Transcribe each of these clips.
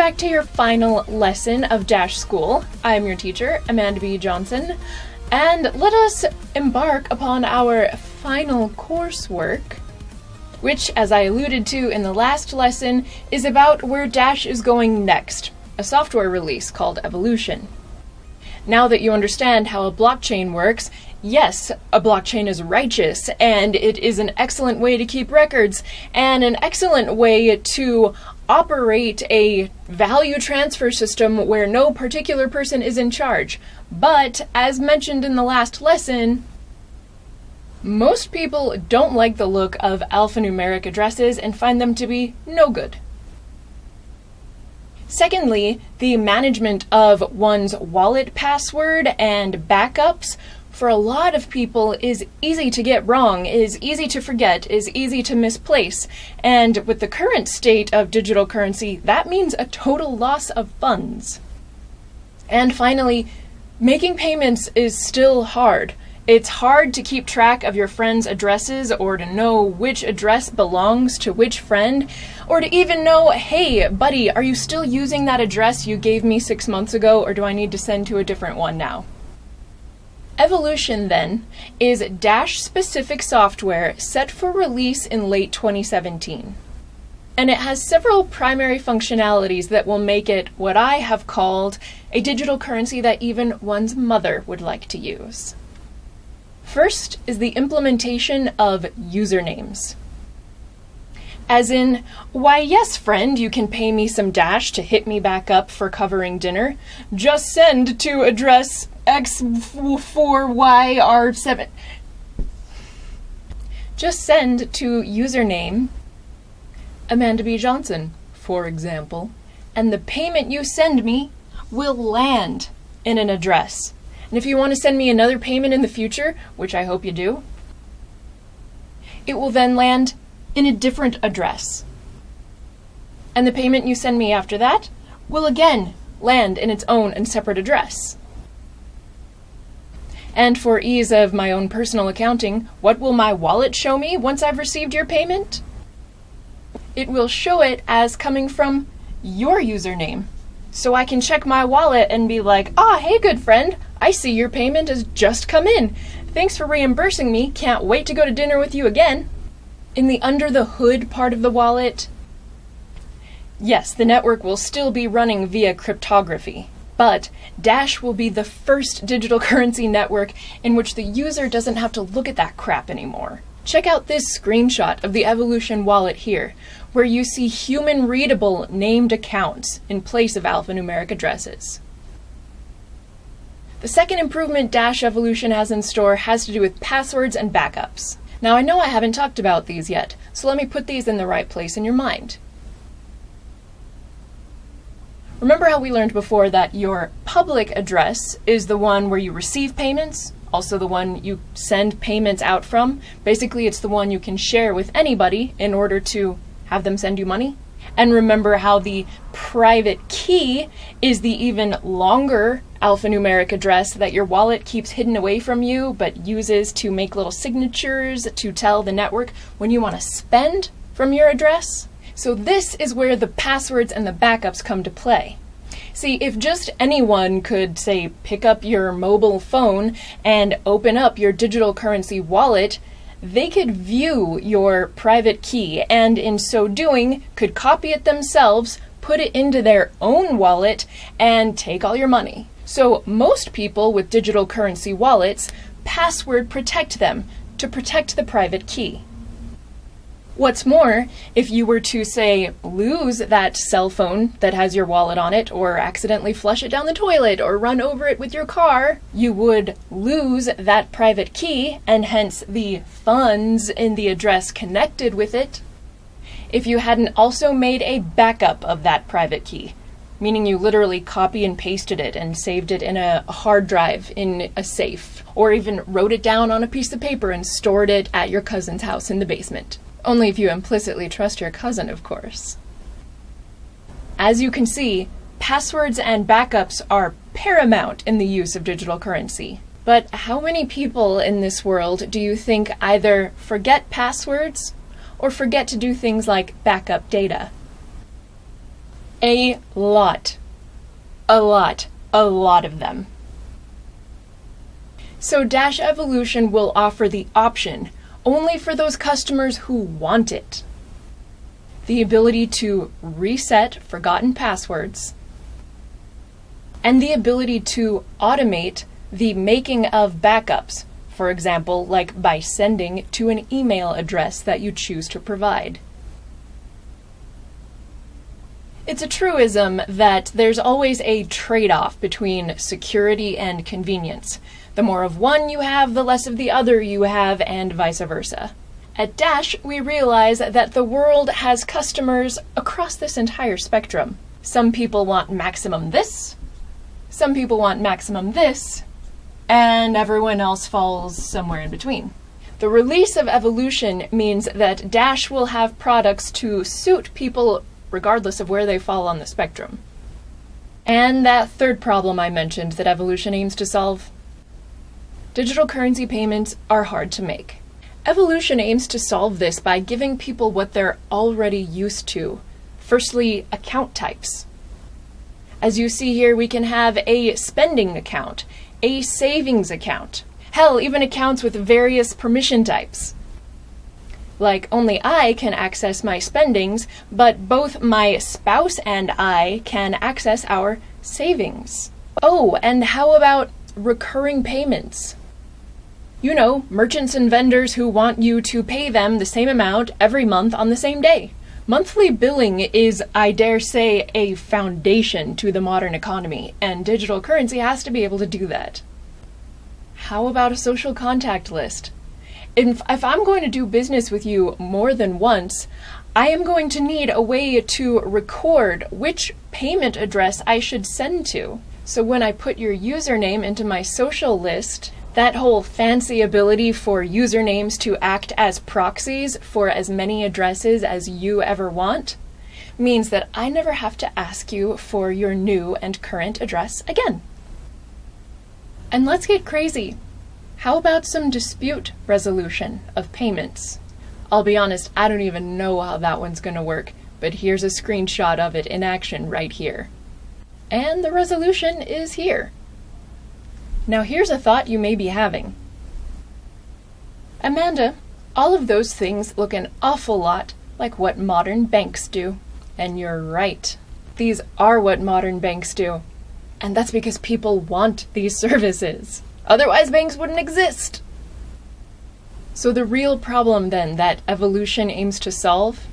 back to your final lesson of Dash School. I am your teacher, Amanda B. Johnson, and let us embark upon our final coursework, which, as I alluded to in the last lesson, is about where Dash is going next, a software release called Evolution. Now that you understand how a blockchain works, yes, a blockchain is righteous, and it is an excellent way to keep records, and an excellent way to operate a value transfer system where no particular person is in charge. But, as mentioned in the last lesson, most people don't like the look of alphanumeric addresses and find them to be no good. Secondly, the management of one's wallet password and backups for a lot of people is easy to get wrong, is easy to forget, is easy to misplace. And with the current state of digital currency, that means a total loss of funds. And finally, making payments is still hard. It's hard to keep track of your friends' addresses or to know which address belongs to which friend, or to even know, hey, buddy, are you still using that address you gave me 6 months ago, or do I need to send to a different one now? Evolution, then, is Dash-specific software set for release in late 2017. And it has several primary functionalities that will make it what I have called a digital currency that even one's mother would like to use. First is the implementation of usernames. As in, why yes friend, you can pay me some Dash to hit me back up for covering dinner. Just send to address X4YR7. Just send to username Amanda B. Johnson, for example, and the payment you send me will land in an address. And if you want to send me another payment in the future, which I hope you do, it will then land in a different address. And the payment you send me after that will again land in its own and separate address. And for ease of my own personal accounting, what will my wallet show me once I've received your payment? It will show it as coming from your username. So I can check my wallet and be like, hey good friend, I see your payment has just come in. Thanks for reimbursing me, can't wait to go to dinner with you again. In the under the hood part of the wallet, yes, the network will still be running via cryptography, but Dash will be the first digital currency network in which the user doesn't have to look at that crap anymore. Check out this screenshot of the Evolution wallet here, where you see human-readable named accounts in place of alphanumeric addresses. The second improvement Dash Evolution has in store has to do with passwords and backups. Now, I know I haven't talked about these yet, so let me put these in the right place in your mind. Remember how we learned before that your public address is the one where you receive payments, also the one you send payments out from. Basically, it's the one you can share with anybody in order to have them send you money. And remember how the private key is the even longer alphanumeric address that your wallet keeps hidden away from you but uses to make little signatures to tell the network when you want to spend from your address? So this is where the passwords and the backups come to play. See, if just anyone could, say, pick up your mobile phone and open up your digital currency wallet, they could view your private key and in so doing could copy it themselves, put it into their own wallet, and take all your money. So most people with digital currency wallets password protect them to protect the private key. What's more, if you were to, say, lose that cell phone that has your wallet on it, or accidentally flush it down the toilet, or run over it with your car, you would lose that private key, and hence the funds in the address connected with it, if you hadn't also made a backup of that private key, meaning you literally copy and pasted it and saved it in a hard drive in a safe, or even wrote it down on a piece of paper and stored it at your cousin's house in the basement. Only if you implicitly trust your cousin, of course. As you can see, passwords and backups are paramount in the use of digital currency. But how many people in this world do you think either forget passwords or forget to do things like backup data? A lot. A lot of them. So Dash Evolution will offer the option only for those customers who want it. The ability to reset forgotten passwords, and the ability to automate the making of backups, for example, like by sending to an email address that you choose to provide. It's a truism that there's always a trade-off between security and convenience. The more of one you have, the less of the other you have, and vice versa. At Dash, we realize that the world has customers across this entire spectrum. Some people want maximum this, some people want maximum this, and everyone else falls somewhere in between. The release of Evolution means that Dash will have products to suit people regardless of where they fall on the spectrum. And that third problem I mentioned that Evolution aims to solve. Digital currency payments are hard to make. Evolution aims to solve this by giving people what they're already used to. Firstly, account types. As you see here, we can have a spending account, a savings account, hell, even accounts with various permission types. Like, only I can access my spendings, but both my spouse and I can access our savings. Oh, and how about recurring payments? You know, merchants and vendors who want you to pay them the same amount every month on the same day. Monthly billing is, I dare say, a foundation to the modern economy, and digital currency has to be able to do that. How about a social contact list? If I'm going to do business with you more than once, I am going to need a way to record which payment address I should send to. So when I put your username into my social list, that whole fancy ability for usernames to act as proxies for as many addresses as you ever want means that I never have to ask you for your new and current address again. And let's get crazy. How about some dispute resolution of payments? I'll be honest, I don't even know how that one's going to work, but here's a screenshot of it in action right here. And the resolution is here. Now here's a thought you may be having. Amanda, all of those things look an awful lot like what modern banks do. And you're right. These are what modern banks do. And that's because people want these services. Otherwise, banks wouldn't exist. So the real problem then that Evolution aims to solve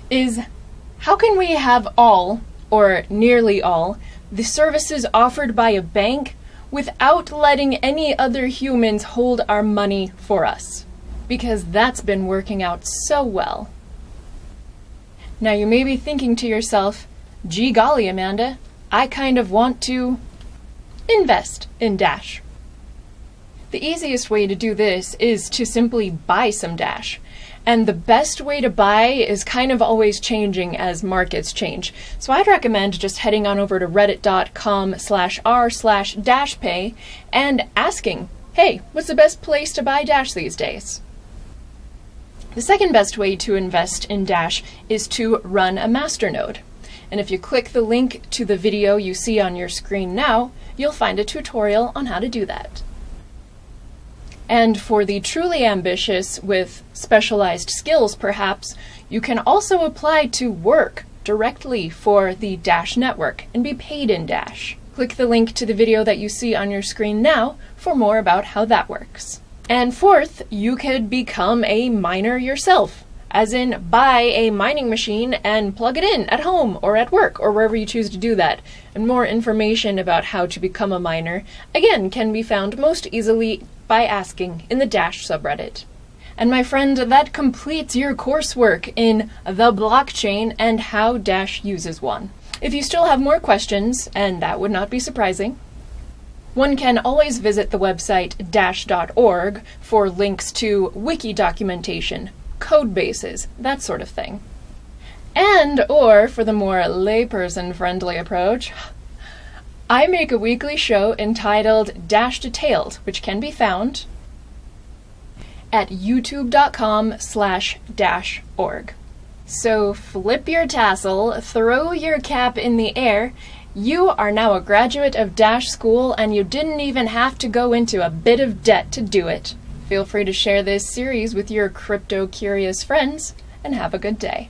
is how can we have all, or nearly all, the services offered by a bank without letting any other humans hold our money for us? Because that's been working out so well. Now you may be thinking to yourself, gee golly, Amanda, I kind of want to invest in Dash. The easiest way to do this is to simply buy some Dash. And the best way to buy is kind of always changing as markets change. So I'd recommend just heading on over to reddit.com/r/dashpay and asking, hey, what's the best place to buy Dash these days? The second best way to invest in Dash is to run a masternode. And if you click the link to the video you see on your screen now, you'll find a tutorial on how to do that. And for the truly ambitious with specialized skills perhaps, you can also apply to work directly for the Dash network and be paid in Dash. Click the link to the video that you see on your screen now for more about how that works. And fourth, you could become a miner yourself. As in, buy a mining machine and plug it in at home or at work or wherever you choose to do that. And more information about how to become a miner, again, can be found most easily by asking in the Dash subreddit. And my friend, that completes your coursework in the blockchain and how Dash uses one. If you still have more questions, and that would not be surprising, one can always visit the website dash.org for links to wiki documentation, code bases, that sort of thing. And, or for the more layperson-friendly approach, I make a weekly show entitled Dash Detailed, which can be found at youtube.com/dash.org. So flip your tassel, throw your cap in the air. You are now a graduate of Dash School, and you didn't even have to go into a bit of debt to do it. Feel free to share this series with your crypto-curious friends, and have a good day.